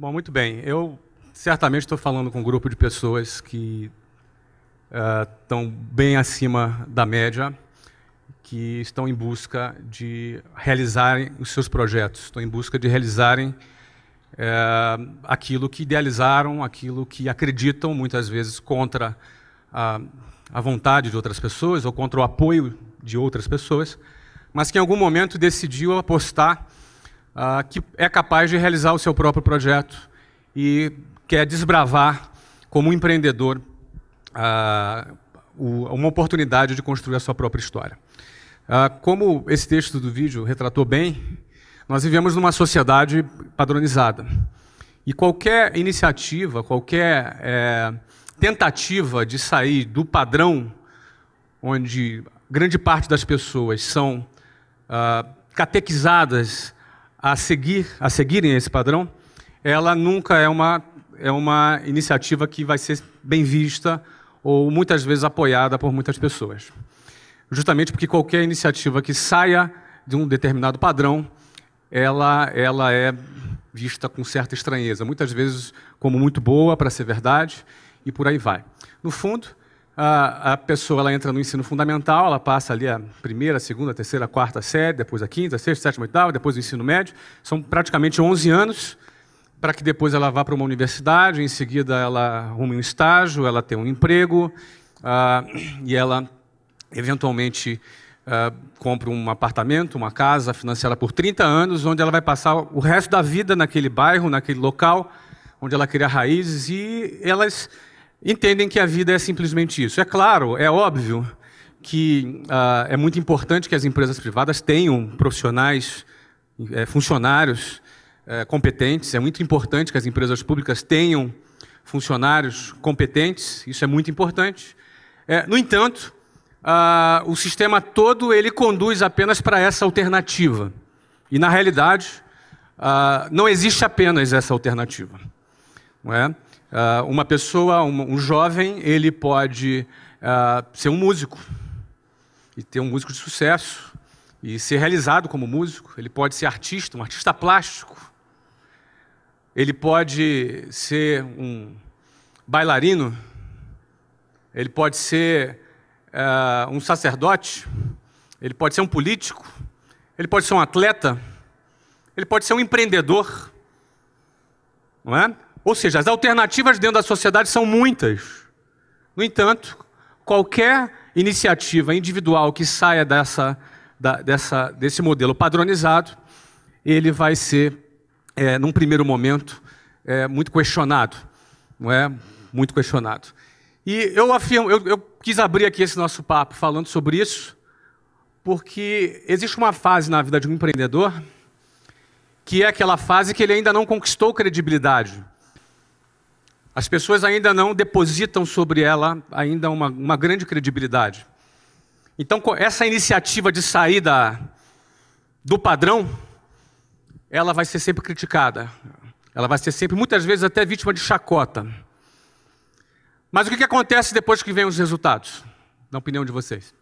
Bom, muito bem. Eu certamente estou falando com um grupo de pessoas que estão bem acima da média, que estão em busca de realizarem os seus projetos, estão em busca de realizarem aquilo que idealizaram, aquilo que acreditam, muitas vezes contra a vontade de outras pessoas ou contra o apoio de outras pessoas, mas que em algum momento decidiu apostar que é capaz de realizar o seu próprio projeto e quer desbravar, como um empreendedor, uma oportunidade de construir a sua própria história. Como esse texto do vídeo retratou bem, nós vivemos numa sociedade padronizada. E qualquer iniciativa, qualquer tentativa de sair do padrão, onde grande parte das pessoas são catequizadas a seguirem esse padrão, ela nunca é uma iniciativa que vai ser bem vista ou muitas vezes apoiada por muitas pessoas. Justamente porque qualquer iniciativa que saia de um determinado padrão, ela é vista com certa estranheza, muitas vezes como muito boa para ser verdade e por aí vai. No fundo, a pessoa ela entra no ensino fundamental, ela passa ali a primeira, segunda, terceira, quarta série, depois a quinta, sexta, sétima, oitava, depois o ensino médio. São praticamente 11 anos para que depois ela vá para uma universidade, em seguida ela arrume um estágio, ela tenha um emprego e ela eventualmente compra um apartamento, uma casa financiada por 30 anos, onde ela vai passar o resto da vida naquele bairro, naquele local, onde ela cria raízes, e elas entendem que a vida é simplesmente isso. É claro, é óbvio que é muito importante que as empresas privadas tenham profissionais, funcionários competentes, é muito importante que as empresas públicas tenham funcionários competentes, isso é muito importante. No entanto, o sistema todo ele conduz apenas para essa alternativa. E, na realidade, não existe apenas essa alternativa. Não é? Uma pessoa, um jovem, ele pode ser um músico, e ter um músico de sucesso, e ser realizado como músico. Ele pode ser artista, um artista plástico. Ele pode ser um bailarino. Ele pode ser um sacerdote. Ele pode ser um político. Ele pode ser um atleta. Ele pode ser um empreendedor. Não é? Ou seja, as alternativas dentro da sociedade são muitas. No entanto, qualquer iniciativa individual que saia desse modelo padronizado, ele vai ser, num primeiro momento, muito questionado. Não é? Muito questionado. E eu quis abrir aqui esse nosso papo falando sobre isso, porque existe uma fase na vida de um empreendedor que é aquela fase que ele ainda não conquistou credibilidade. As pessoas ainda não depositam sobre ela ainda uma grande credibilidade. Então, essa iniciativa de sair do padrão, ela vai ser sempre criticada. Ela vai ser sempre, muitas vezes, até vítima de chacota. Mas o que acontece depois que vem os resultados? Na opinião de vocês.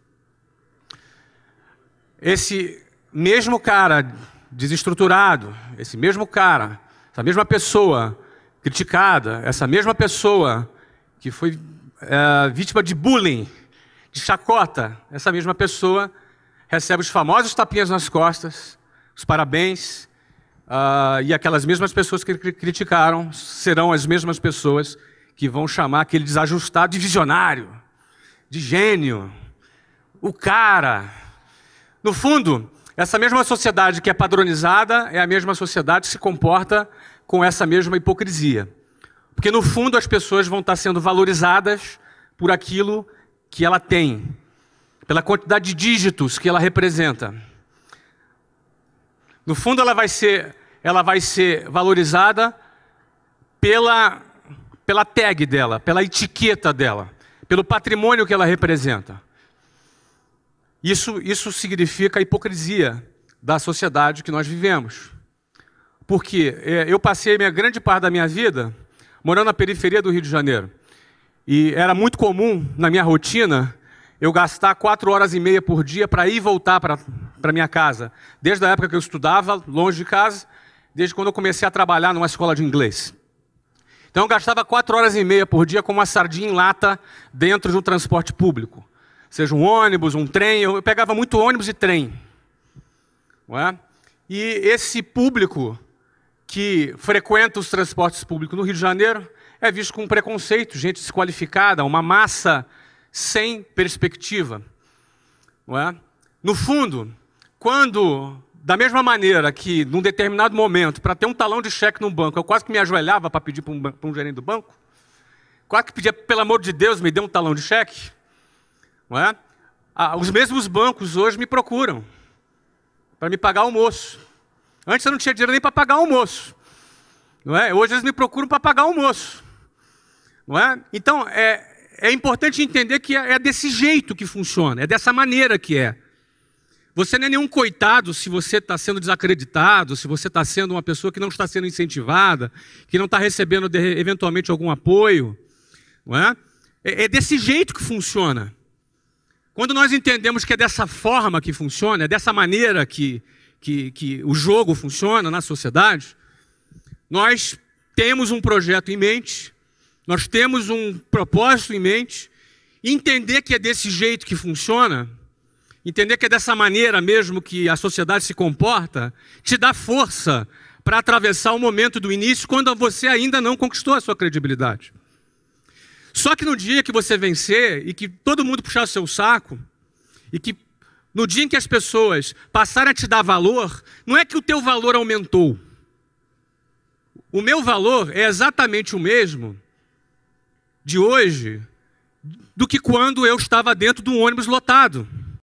Esse mesmo cara desestruturado, esse mesmo cara, essa mesma pessoa criticada, essa mesma pessoa que foi vítima de bullying, de chacota, essa mesma pessoa recebe os famosos tapinhas nas costas, os parabéns, e aquelas mesmas pessoas que criticaram serão as mesmas pessoas que vão chamar aquele desajustado de visionário, de gênio, o cara. No fundo, essa mesma sociedade que é padronizada é a mesma sociedade que se comporta com essa mesma hipocrisia. Porque, no fundo, as pessoas vão estar sendo valorizadas por aquilo que ela tem, pela quantidade de dígitos que ela representa. No fundo, ela vai ser valorizada pela tag dela, pela etiqueta dela, pelo patrimônio que ela representa. Isso significa a hipocrisia da sociedade que nós vivemos. Porque eu passei grande parte da minha vida morando na periferia do Rio de Janeiro. E era muito comum, na minha rotina, eu gastar 4 horas e meia por dia para ir e voltar para minha casa. Desde a época que eu estudava, longe de casa, desde quando eu comecei a trabalhar numa escola de inglês. Então eu gastava 4 horas e meia por dia com uma sardinha em lata dentro de um transporte público. Seja um ônibus, um trem, eu pegava muito ônibus e trem. Não é? E esse público que frequenta os transportes públicos no Rio de Janeiro é visto com preconceito, gente desqualificada, uma massa sem perspectiva. Não é? No fundo, quando, da mesma maneira que, num determinado momento, para ter um talão de cheque no banco, eu quase que me ajoelhava para pedir para um gerente do banco, quase que pedia, pelo amor de Deus, me dê um talão de cheque, não é? Os mesmos bancos hoje me procuram para me pagar almoço. Antes eu não tinha dinheiro nem para pagar almoço. Não é? Hoje eles me procuram para pagar almoço. Não é? Então, é importante entender que é desse jeito que funciona, é dessa maneira que é. Você não é nenhum coitado se você está sendo desacreditado, se você está sendo uma pessoa que não está sendo incentivada, que não está recebendo eventualmente algum apoio. Não é? É desse jeito que funciona. Quando nós entendemos que é dessa forma que funciona, é dessa maneira que o jogo funciona na sociedade, nós temos um projeto em mente, nós temos um propósito em mente, e entender que é desse jeito que funciona, entender que é dessa maneira mesmo que a sociedade se comporta, te dá força para atravessar o momento do início quando você ainda não conquistou a sua credibilidade. Só que no dia que você vencer e que todo mundo puxar o seu saco, e que no dia em que as pessoas passarem a te dar valor, não é que o teu valor aumentou. O meu valor é exatamente o mesmo de hoje do que quando eu estava dentro de um ônibus lotado.